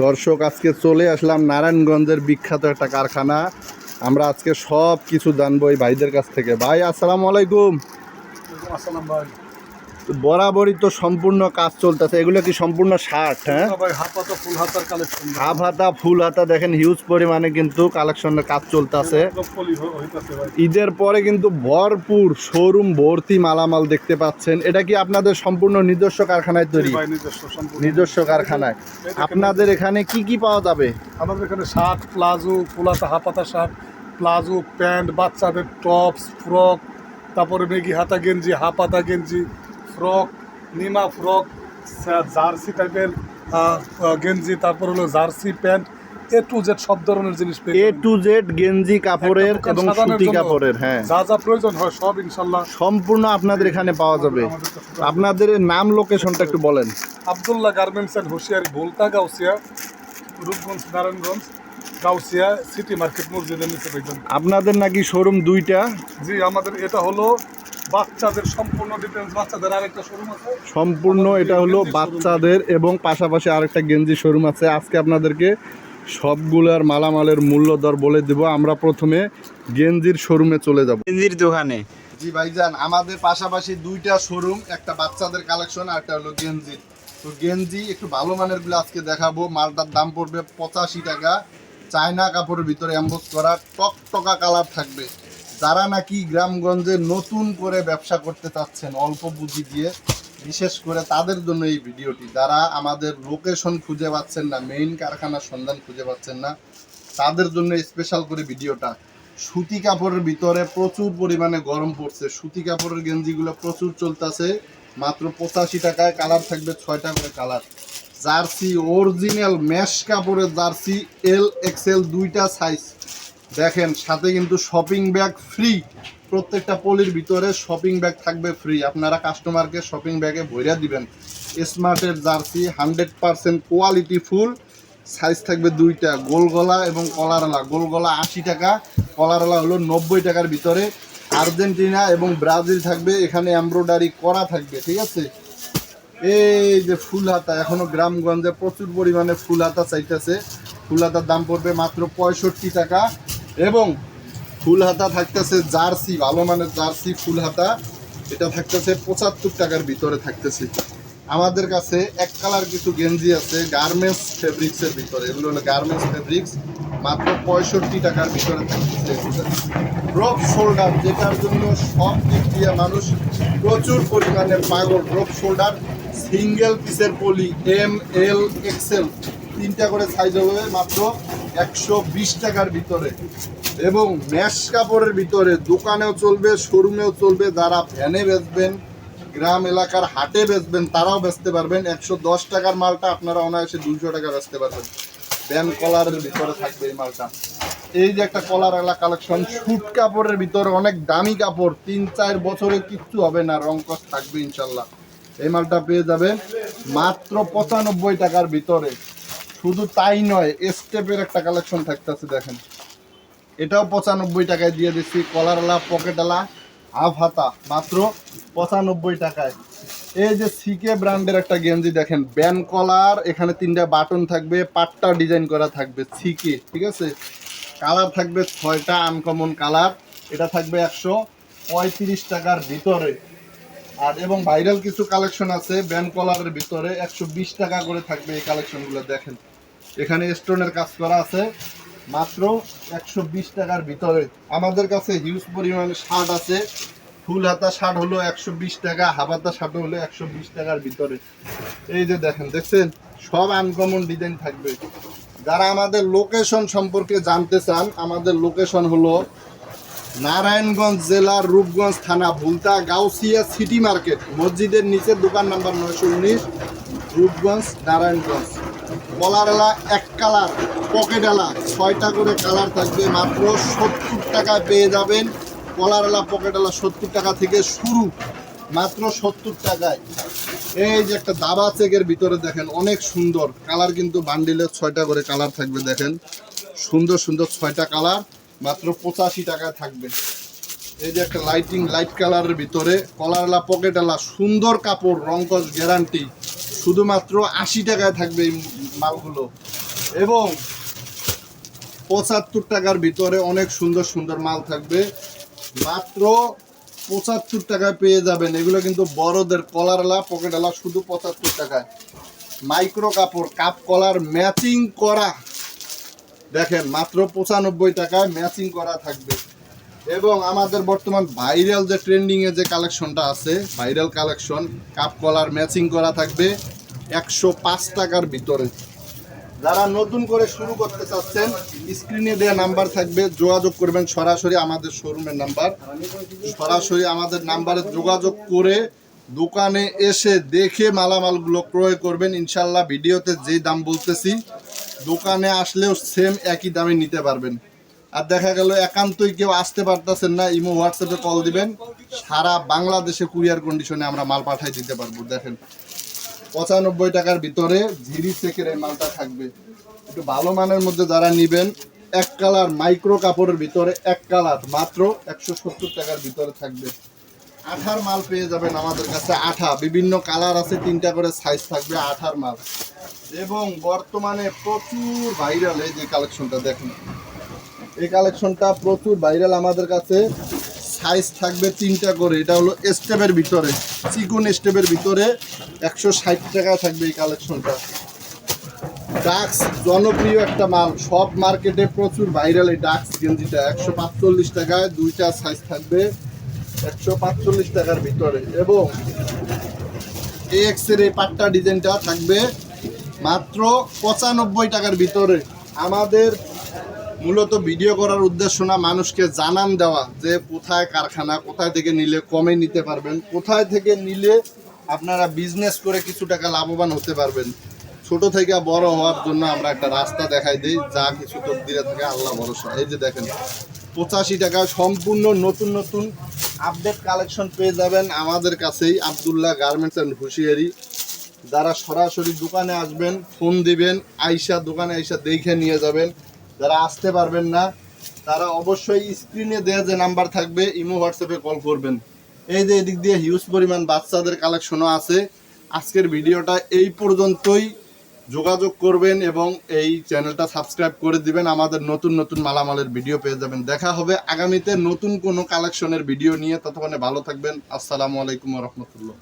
দর্শক, আজকে চলে আসলাম নারায়ণগঞ্জের বিখ্যাত একটা কারখানা। আমরা আজকে সব কিছু জানবো এই ভাইদের কাছ থেকে। ভাই আসসালামু আলাইকুম। আসসালাম ভাই। বরাবরই তো সম্পূর্ণ কাজ চলতেছে, এগুলো কি সম্পূর্ণ শার্ট? হ্যাঁ ভাই হাফ হাতা ফুল হাতার কালেকশন, হাফ হাতা ফুল হাতা দেখেন, হিউজ পরিমাণে কিন্তু কালেকশনের কাজ চলতেছে। ঈদের পরে কিন্তু ভরপুর শোরুম ভর্তি মালামাল দেখতে পাচ্ছেন। এটা কি আপনাদের সম্পূর্ণ নিজস্ব কারখানায় তৈরি? নিজস্ব কারখানায়। আপনাদের এখানে কি কি পাওয়া যাবে? আমাদের এখানে শার্ট, প্লাজো, ফুল হাতা, হাফ হাতা শার্ট, প্লাজো, প্যান্ট, বাচ্চাদের টপস, ফ্রক, তারপরে মেগি হাতা গেঞ্জি, হাফ হাতা গেঞ্জি, ফ্রক, নিমা ফ্রক, জার্সি টাইপের গেঞ্জি, তারপর হলো jersey pant, A to Z সব ধরনের জিনিস A to Z গেঞ্জি কাপড়ের এবং সুতি কাপড়ের, হ্যাঁ যা যা প্রয়োজন হয় সব ইনশাল্লাহ সম্পূর্ণ আপনাদের এখানে পাওয়া যাবে। আপনাদের নাম লোকেশনটা একটু বলেন। আব্দুল্লাহ গার্মেন্টস অ্যান্ড হুঁশিয়ারি, ভোলতা, গাউসিয়া, রূপগঞ্জ, নারায়ণগঞ্জ, গাউসিয়া সিটি মার্কেট মসজিদের নিচে ভাইজান। আপনাদের নাকি শোরুম দুইটা? জি, আমাদের এটা হলো বাচ্চাদের সম্পূর্ণ ডিটেলস, বাচ্চাদের আরেকটা শোরুম আছে সম্পূর্ণ, এটা হলো বাচ্চাদের এবং পাশাপাশি আরেকটা গেঞ্জি শোরুম আছে। আজকে আপনাদেরকে সবগুলোর মালামালের মূল্য দর বলে দেব। আমরা প্রথমে গেঞ্জির শোরুমে চলে যাব, গেঞ্জির দোকানে। জি ভাইজান, আমাদের পাশাপাশি দুইটা শোরুম, একটা বাচ্চাদের কালেকশন আর একটা হলো গেঞ্জির। তো গেঞ্জি একটু ভালো মানের গুলো আজকে দেখাবো। মালটার দাম পড়বে 85 টাকা। চায়না কাপড়ের ভিতরে এমবোস করা টকটকা কালার থাকবে। যারা নাকি গ্রামগঞ্জে নতুন করে ব্যবসা করতে চাচ্ছেন অল্প পুঁজি দিয়ে, বিশেষ করে তাদের জন্য এই ভিডিওটি। যারা আমাদের লোকেশন খুঁজে পাচ্ছেন না, মেইন কারখানার সন্ধান খুঁজে পাচ্ছেন না, তাদের জন্য স্পেশাল করে ভিডিওটা। সুতি কাপড়ের ভিতরে প্রচুর পরিমাণে গরম পড়ছে। সুতি কাপড়ের গেঞ্জিগুলো প্রচুর চলতেছে মাত্র 85 টাকায়। কালার থাকবে 6টা করে কালার। জার্সি অরিজিনাল ম্যাশ কাপড়ের জার্সি, এল এক্সেল দুইটা সাইজ দেখেন। সাথে কিন্তু শপিং ব্যাগ ফ্রি। প্রত্যেকটা পলির ভিতরে শপিং ব্যাগ থাকবে ফ্রি। আপনারা কাস্টমারকে শপিং ব্যাগে ভরিয়া দিবেন। স্মার্টের জার্সি 100% কোয়ালিটি ফুল। সাইজ থাকবে দুইটা, গোল গলা এবং কলারওয়ালা। গোল গলা 80 টাকা, কলারওয়ালা হলো 90 টাকার ভিতরে। আর্জেন্টিনা এবং ব্রাজিল থাকবে, এখানে এমব্রয়ডারি করা থাকবে, ঠিক আছে। এই যে ফুল হাতা, এখনো গ্রামগঞ্জে প্রচুর পরিমাণে ফুল হাতা চাইতেছে। ফুল হাতার দাম পড়বে মাত্র 65 টাকা। এবং ফুল হাতা থাকতেছে জার্সি, ভালো মানের জার্সি ফুল হাতা, এটা থাকতেছে 75 টাকার ভিতরে থাকতেছে। আমাদের কাছে এক কালার কিছু গেঞ্জি আছে গার্মেন্টস ফেব্রিক্সের ভিতরে, এগুলো হলো গার্মেন্টস ফেব্রিক্স, মাত্র 65 টাকার ভিতরে থাকতেছে। ড্রপ শোল্ডার, যেটার জন্য সব দিক দিয়ে মানুষ প্রচুর পরিমাণে পাগল। ড্রপ শোল্ডার সিঙ্গেল পিসের পলি, এম এল এক্সেল, 3টা করে সাইজ হবে, মাত্র 120 টাকার ভিতরে। এবং ম্যাশ কাপড়ের ভিতরে দোকানেও চলবে, শোরুমেও চলবে। যারা ভ্যানে বেচবেন, গ্রাম এলাকার হাটে বেচবেন, তারাও বেচতে পারবেন। 110 টাকার মালটা আপনারা অনায়াসে 200 টাকা বেচতে পারবেন। ব্যান কলারের ভিতরে থাকবে এই মালটা। এই যে একটা কলার এলা কালেকশন, শুট কাপড়ের ভিতরে অনেক দামি কাপড়, 3-4 বছরে কিচ্ছু হবে না, রং কস থাকবে ইনশাল্লাহ। এই মালটা পেয়ে যাবেন মাত্র 95 টাকার ভিতরে। শুধু তাই নয়, স্টেপের একটা কালেকশন থাকতেছে দেখেন, এটাও 95 টাকায় দিয়ে দিচ্ছি। কলারওয়ালা পকেটওয়ালা হাফ হাতা মাত্র 95 টাকায়। এই যে সিকে ব্র্যান্ডের একটা গেঞ্জি দেখেন, ব্যান কলার, এখানে 3টা বাটন থাকবে, পাট্টা ডিজাইন করা থাকবে, সিকে, ঠিক আছে। কালার থাকবে 6টা আনকমন কালার। এটা থাকবে 135 টাকার ভিতরে। আর এবং ভাইরাল কিছু কালেকশন আছে ব্যান কলারের ভিতরে, 120 টাকা করে থাকবে এই কালেকশনগুলো দেখেন। এখানে স্টোনের কাজ করা আছে, মাত্র 120 টাকার ভিতরে। আমাদের কাছে হিউজ পরিমাণে শার্ট আছে। ফুল হাতা শার্ট হলো 120 টাকা, হাফ হাতা শার্ট হলো 120 টাকার ভিতরে। এই যে দেখেন, দেখছেন, সব আনকমন ডিজাইন থাকবে। যারা আমাদের লোকেশন সম্পর্কে জানতে চান, আমাদের লোকেশন হলো নারায়ণগঞ্জ জেলার রূপগঞ্জ থানা, ভুলতা, গাউসিয়া সিটি মার্কেট মসজিদের নিচে, দোকান নাম্বার 919, রূপগঞ্জ, নারায়ণগঞ্জ। কলারওয়ালা এক কালার, পকেটওয়ালা 6টা করে কালার থাকবে, মাত্র 70 টাকায় পেয়ে যাবেন। কলারওয়ালা পকেটওয়ালা 70 টাকা থেকে শুরু, মাত্র 70 টাকায়। এই যে একটা দাবা চেকের ভিতরে দেখেন, অনেক সুন্দর কালার, কিন্তু বান্ডিলের 6টা করে কালার থাকবে দেখেন, সুন্দর সুন্দর 6টা কালার, মাত্র 85 টাকায় থাকবে। এই যে একটা লাইট কালারের ভিতরে, কলারওয়ালা পকেটওয়ালা, সুন্দর কাপড়, রংকস গ্যারান্টি, শুধুমাত্র 80 টাকায় থাকবে এই মালগুলো। এবং 75 টাকার ভিতরে অনেক সুন্দর সুন্দর মাল থাকবে, মাত্র 75 টাকায় পেয়ে যাবেন। এগুলো কিন্তু বড়দের কলারলা পকেটওয়ালা, শুধু 75 টাকায়। মাইক্রো কাপড় কাপ কলার ম্যাচিং করা, দেখেন মাত্র 95 টাকায় ম্যাচিং করা থাকবে। এবং আমাদের বর্তমান ভাইরাল যে ট্রেন্ডিংয়ে যে কালেকশনটা আছে, viral collection cup collar matching করা থাকবে 105 টাকার ভিতরে। যারা নতুন করে শুরু করতে চাচ্ছেন, স্ক্রিনে দেওয়া নাম্বার থাকবে, যোগাযোগ করবেন সরাসরি আমাদের শোরুমের নাম্বার, সরাসরি আমাদের নাম্বারে যোগাযোগ করে দোকানে এসে দেখে মালামালগুলো ক্রয় করবেন। ইনশাল্লাহ ভিডিওতে যেই দাম বলতেছি দোকানে আসলেও সেম একই দামে নিতে পারবেন। আর দেখা গেল একান্তই কেউ আসতে পারতেছেন না, ইমো হোয়াটসঅ্যাপে কল দিবেন, সারা বাংলাদেশে কুরিয়ার কন্ডিশনে আমরা মাল পাঠাই দিতে পারবো। দেখেন 95 টাকার ভিতরে ঝিরি চেকের এই মালটা থাকবে। একটু ভালো মানের মধ্যে যারা নিবেন, এক কালার মাইক্রো কাপড়ের ভিতরে এক কালার মাত্র 170 টাকার ভিতরে থাকবে। আঠার মাল পেয়ে যাবেন আমাদের কাছে, আঠা বিভিন্ন কালার আছে, 3টা করে সাইজ থাকবে আঠার মাল। এবং বর্তমানে প্রচুর ভাইরাল এই যে কালেকশনটা দেখুন, এই কালেকশনটা প্রচুর ভাইরাল আমাদের কাছে। সাইজ থাকবে 3টা করে, এটা হলো স্টেপের ভিতরে, চিকন স্টেপের ভিতরে 160 টাকা থাকবে এই কালেকশনটা। ডাক্স জনপ্রিয় একটা মাল, সব মার্কেটে প্রচুর ভাইরাল এই ডাক্স গেঞ্জিটা 145 টাকায়, 2টা সাইজ থাকবে 145 টাকার ভিতরে। এবং এক্স এর এই পাট্টা ডিজাইনটা থাকবে মাত্র 95 টাকার ভিতরে। আমাদের মূলত ভিডিও করার উদ্দেশ্য না, মানুষকে জানান দেওয়া যে কোথায় কারখানা, কোথায় থেকে নিলে কমে নিতে পারবেন, কোথায় থেকে নিলে আপনারা বিজনেস করে কিছু টাকা লাভবান হতে পারবেন। ছোট থেকে বড় হওয়ার জন্য আমরা একটা রাস্তা দেখাই দিই, যা কিছু তকদিরে থাকে আল্লাহ ভরসা। এই যে দেখেন 85 টাকা সম্পূর্ণ নতুন নতুন আপডেট কালেকশন পেয়ে যাবেন আমাদের কাছেই, আব্দুল্লাহ গার্মেন্টস অ্যান্ড হুঁশিয়ারি। যারা সরাসরি দোকানে আসবেন ফোন দিবেন, আইসা দোকানে আইসা দেখে নিয়ে যাবেন। যারা আসতে পারবেন না তারা অবশ্যই স্ক্রিনে দেওয়া যে নাম্বার থাকবে ইমো হোয়াটসঅ্যাপে কল করবেন। এই যে এদিক দিয়ে হিউজ পরিমাণ বাচ্চাদের কালেকশনও আছে। আজকের ভিডিওটা এই পর্যন্তই, যোগাযোগ করবেন এবং এই চ্যানেলটা সাবস্ক্রাইব করে দিবেন, আমাদের নতুন নতুন মালামালের ভিডিও পেয়ে যাবেন। দেখা হবে আগামীতে নতুন কোনো কালেকশনের ভিডিও নিয়ে, ততক্ষণে ভালো থাকবেন। আসসালামু আলাইকুম ওয়া রাহমাতুল্লাহ।